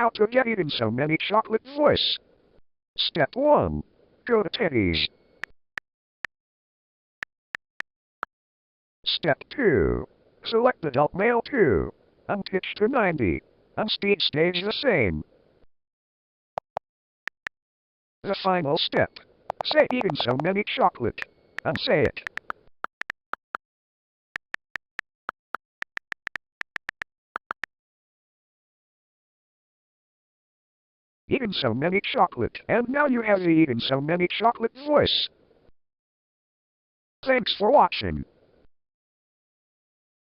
how to get even so many chocolate voice. Step 1. Go to Teddy's. Step 2. Select adult male 2. And pitch to 90. And speed stays the same. The final step. Say even so many chocolate. And say it. Even so many chocolate. And now you have the even so many chocolate voice. Thanks for watching.